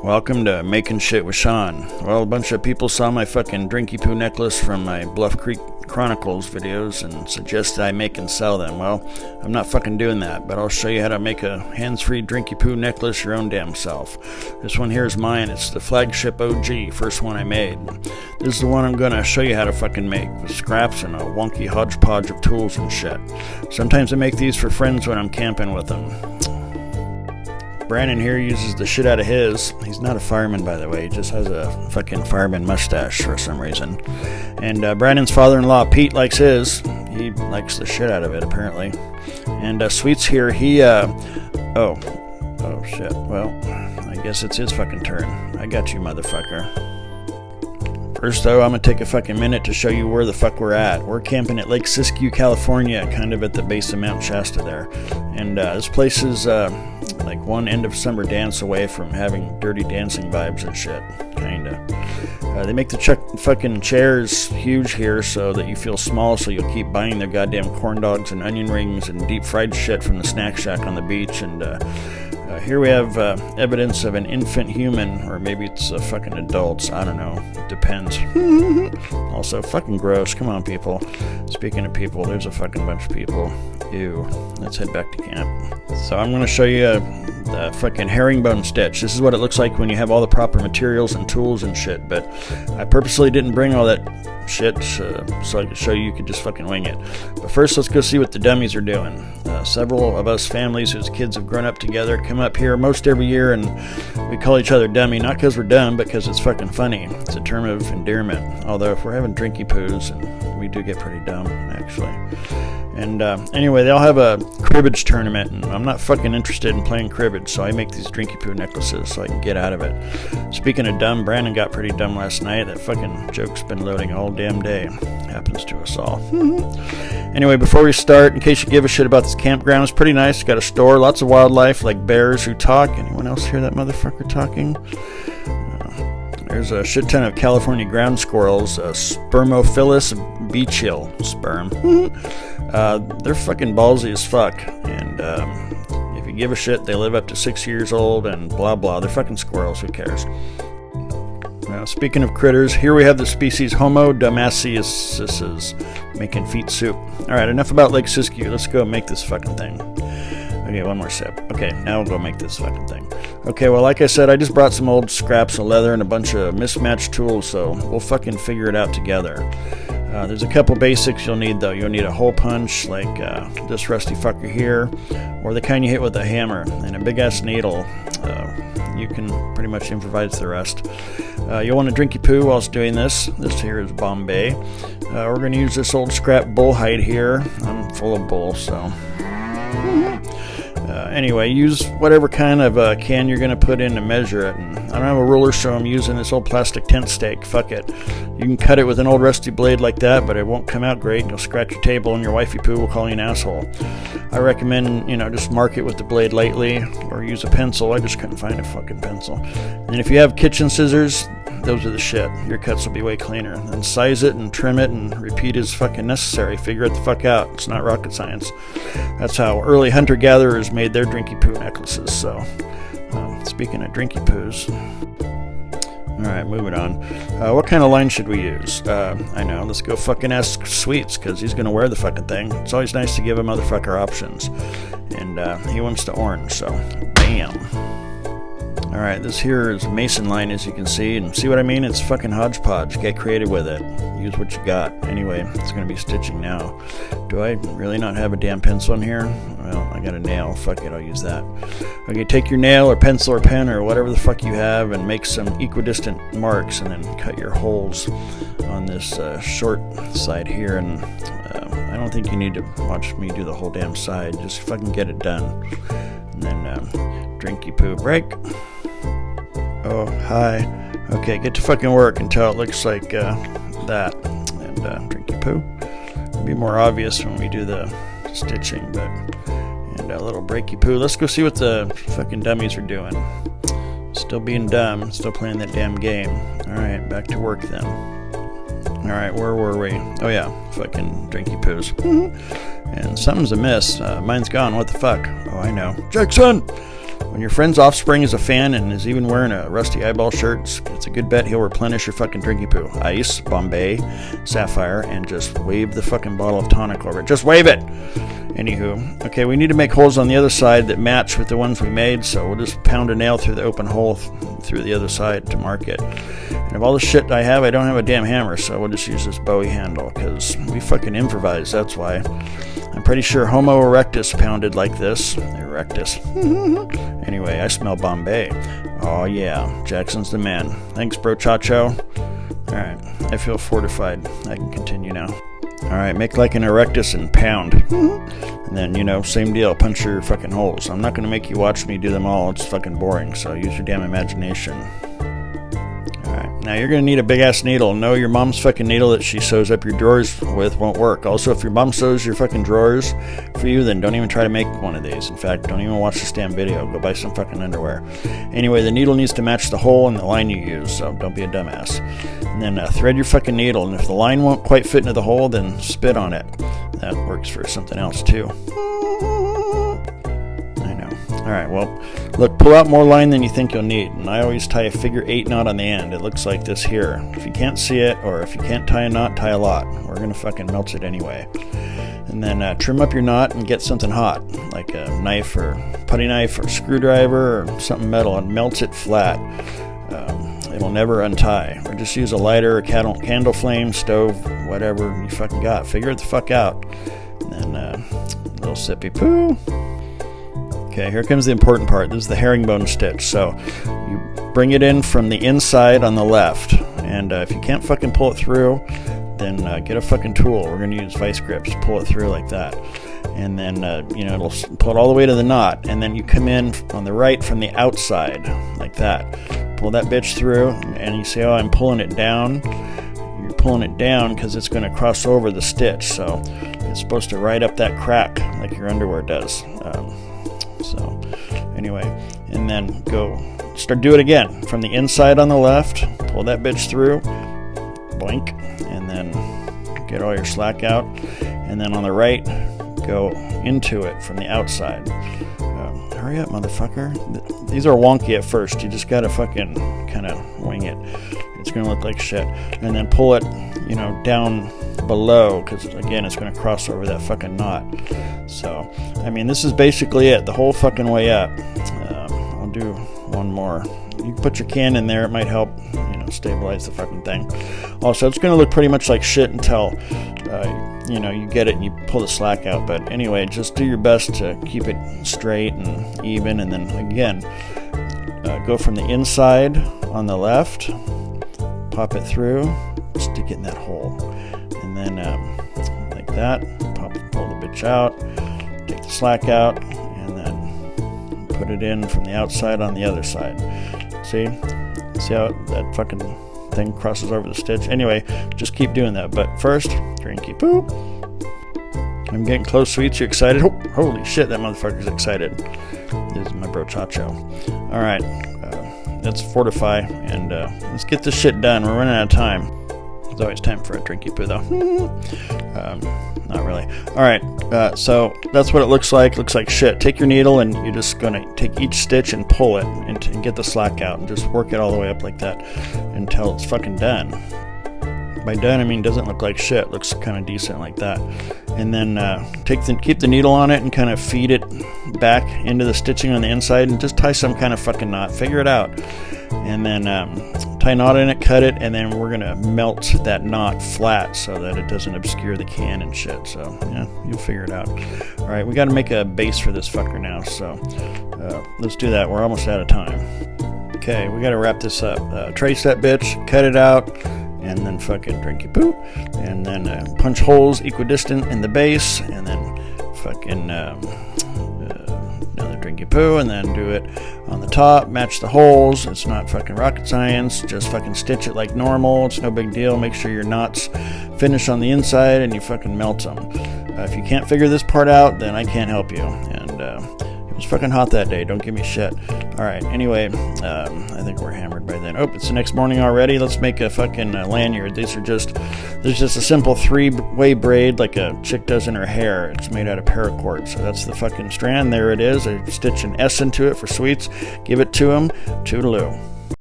Welcome to Making Shit with Sean. Well, a bunch of people saw my fucking Drinky Poo necklace from my Bluff Creek Chronicles videos and suggested I make and sell them. Well, I'm not fucking doing that, but I'll show you how to make a hands-free Drinky Poo necklace your own damn self. This one here is mine. It's the flagship OG, first one I made. This is the one I'm gonna show you how to fucking make, with scraps and a wonky hodgepodge of tools and shit. Sometimes I make these for friends when I'm camping with them. Brandon here uses the shit out of his. He's not a fireman, by the way. He just has a fucking fireman mustache for some reason. And Brandon's father-in-law, Pete, likes his. He likes the shit out of it, apparently. And Sweet's here. Oh, shit. Well, I guess it's his fucking turn. I got you, motherfucker. First, though, I'm gonna take a fucking minute to show you where the fuck we're at. We're camping at Lake Siskiyou, California, kind of at the base of Mount Shasta there. And this place is like one end of summer dance away from having Dirty Dancing vibes and shit, kinda. They make the fucking chairs huge here so that you feel small, so you'll keep buying their goddamn corn dogs and onion rings and deep fried shit from the snack shack on the beach. And here we have evidence of an infant human, or maybe it's fucking adults, I don't know, depends. Also, fucking gross, come on people. Speaking of people, there's a fucking bunch of people. Ew, let's head back to camp. So I'm gonna show you the fucking herringbone stitch. This is what it looks like when you have all the proper materials and tools and shit, but I purposely didn't bring all that shit so I could show you could just fucking wing it. But first, let's go see what the dummies are doing. Several of us families whose kids have grown up together come up here most every year, and we call each other dummy, not because we're dumb, but because it's fucking funny. It's a term of endearment, although if we're having drinky poos, and we do get pretty dumb, actually. And anyway, they all have a cribbage tournament, and I'm not fucking interested in playing cribbage, so I make these Drinky Poo necklaces so I can get out of it. Speaking of dumb, Brandon got pretty dumb last night. That fucking joke's been loading all damn day. Happens to us all. Anyway, before we start, in case you give a shit about this campground, it's pretty nice. It's got a store, lots of wildlife, like bears who talk. Anyone else hear that motherfucker talking? There's a shit ton of California ground squirrels, Spermophilus beachill sperm. They're fucking ballsy as fuck, and if you give a shit, they live up to 6 years old, and blah blah. They're fucking squirrels, who cares? Now, speaking of critters, here we have the species Homo damascus, making feet soup. Alright, enough about Lake Siskiyou. Let's go make this fucking thing. Okay, one more sip. Okay, now we'll go make this fucking thing. Okay, well, like I said, I just brought some old scraps of leather and a bunch of mismatched tools, so we'll fucking figure it out together. There's a couple basics you'll need, though. You'll need a hole punch, like this rusty fucker here, or the kind you hit with a hammer, and a big-ass needle. You can pretty much improvise the rest. You'll want a Drinky Poo whilst doing this. This here is Bombay. We're going to use this old scrap bull hide here. I'm full of bull, so... Anyway, use whatever kind of can you're going to put in to measure it. And I don't have a ruler, so I'm using this old plastic tent stake. Fuck it. You can cut it with an old rusty blade like that, but it won't come out great. You'll scratch your table and your wifey poo will call you an asshole. I recommend, just mark it with the blade lightly, or use a pencil. I just couldn't find a fucking pencil. And if you have kitchen scissors, those are the shit. Your cuts will be way cleaner. Then size it and trim it and repeat as fucking necessary. Figure it the fuck out. It's not rocket science. That's how early hunter-gatherers made their Drinky Poo necklaces. So, speaking of Drinky Poos. Alright, moving on. What kind of line should we use? I know, let's go fucking ask Sweets, because he's going to wear the fucking thing. It's always nice to give a motherfucker options. And he wants the orange, so bam. Alright, this here is Mason line, as you can see, and see what I mean? It's fucking hodgepodge. Get creative with it. Use what you got. Anyway, it's going to be stitching now. Do I really not have a damn pencil in here? Well, I got a nail. Fuck it, I'll use that. Okay, take your nail or pencil or pen or whatever the fuck you have and make some equidistant marks, and then cut your holes on this short side here. And I don't think you need to watch me do the whole damn side. Just fucking get it done. And then Drinky Poo break. Oh, hi. Okay, get to fucking work until it looks like that. And Drinky Poo. It'll be more obvious when we do the stitching, but... And a little breaky poo. Let's go see what the fucking dummies are doing. Still being dumb. Still playing that damn game. Alright, back to work then. Alright, where were we? Oh yeah, fucking Drinky Poos. And something's amiss. Mine's gone. What the fuck? Oh, I know. Jackson! When your friend's offspring is a fan and is even wearing a rusty eyeball shirt, it's a good bet he'll replenish your fucking drinky poo. Ice, Bombay, Sapphire, and just wave the fucking bottle of tonic over it. Just wave it! Anywho, okay, we need to make holes on the other side that match with the ones we made, so we'll just pound a nail through the open hole through the other side to mark it. And of all the shit I have, I don't have a damn hammer, so we'll just use this Bowie handle, because we fucking improvise, that's why. I'm pretty sure Homo erectus pounded like this. Erectus. Anyway, I smell Bombay. Oh yeah, Jackson's the man. Thanks, bro Chacho. Alright, I feel fortified. I can continue now. Alright, make like an erectus and pound. And then, same deal, punch your fucking holes. I'm not gonna make you watch me do them all, it's fucking boring, so use your damn imagination. Alright, now you're gonna need a big ass needle. No, your mom's fucking needle that she sews up your drawers with won't work. Also, if your mom sews your fucking drawers for you, then don't even try to make one of these. In fact, don't even watch this damn video. Go buy some fucking underwear. Anyway, the needle needs to match the hole and the line you use, so don't be a dumbass. And then thread your fucking needle, and if the line won't quite fit into the hole, then spit on it. That works for something else too. I know. Alright, well, look, pull out more line than you think you'll need, and I always tie a figure 8 knot on the end. It looks like this here. If you can't see it, or if you can't tie a knot, tie a lot. We're gonna fucking melt it anyway. And then trim up your knot and get something hot, like a knife or putty knife or screwdriver or something metal, and melt it flat. It'll never untie. Or just use a lighter, a candle flame, stove, whatever you fucking got. Figure it the fuck out. And then a little sippy poo. Okay, here comes the important part. This is the herringbone stitch. So you bring it in from the inside on the left. And if you can't fucking pull it through, then get a fucking tool. We're going to use vice grips. Pull it through like that. And then, it'll pull it all the way to the knot. And then you come in on the right from the outside, like that. Pull that bitch through, and you say, oh, I'm pulling it down. You're pulling it down because it's going to cross over the stitch. So it's supposed to ride up that crack like your underwear does. So anyway, and then do it again. From the inside on the left, pull that bitch through. Boink. And then get all your slack out. And then on the right, go into it from the outside. Hurry up, motherfucker. These are wonky at first. You just gotta fucking kind of wing it. It's gonna look like shit. And then pull it, down below, because again, it's gonna cross over that fucking knot. So, this is basically it, the whole fucking way up. I'll do one more. You can put your can in there, it might help, stabilize the fucking thing. Also, it's gonna look pretty much like shit until you get it and you pull the slack out. But anyway, just do your best to keep it straight and even. And then again, go from the inside on the left, pop it through, stick it in that hole. And then like that, pull the bitch out, take the slack out, and then put it in from the outside on the other side. See how that fucking thing crosses over the stitch? Anyway, just keep doing that. But first, drinky poop. I'm getting close, sweets. You excited? Oh, holy shit, that motherfucker's excited. This is my bro Chacho. Alright, let's fortify and let's get this shit done. We're running out of time. There's always time for a drinky poo, though. Not really. Alright, so that's what it looks like. Looks like shit. Take your needle and you're just going to take each stitch and pull it and get the slack out and just work it all the way up like that until it's fucking done. By done, I mean doesn't look like shit. Looks kind of decent like that. And then keep the needle on it and kind of feed it back into the stitching on the inside and just tie some kind of fucking knot. Figure it out. And then tie a knot in it, cut it, and then we're going to melt that knot flat so that it doesn't obscure the can and shit. So, yeah, you'll figure it out. All right, we got to make a base for this fucker now. So let's do that. We're almost out of time. Okay, we got to wrap this up. Trace that bitch, cut it out, and then fucking drinky poop, and then punch holes equidistant in the base, and then fucking another drinky poo, and then do it on the top, match the holes. It's not fucking rocket science, just fucking stitch it like normal. It's no big deal. Make sure your knots finish on the inside and you fucking melt them. If you can't figure this part out, then I can't help you, and It was fucking hot that day. Don't give me shit. All right. Anyway, I think we're hammered by then. Oh, it's the next morning already. Let's make a fucking lanyard. There's just a simple 3-way braid like a chick does in her hair. It's made out of paracord. So that's the fucking strand. There it is. I stitch an S into it for sweets. Give it to him. Toodaloo.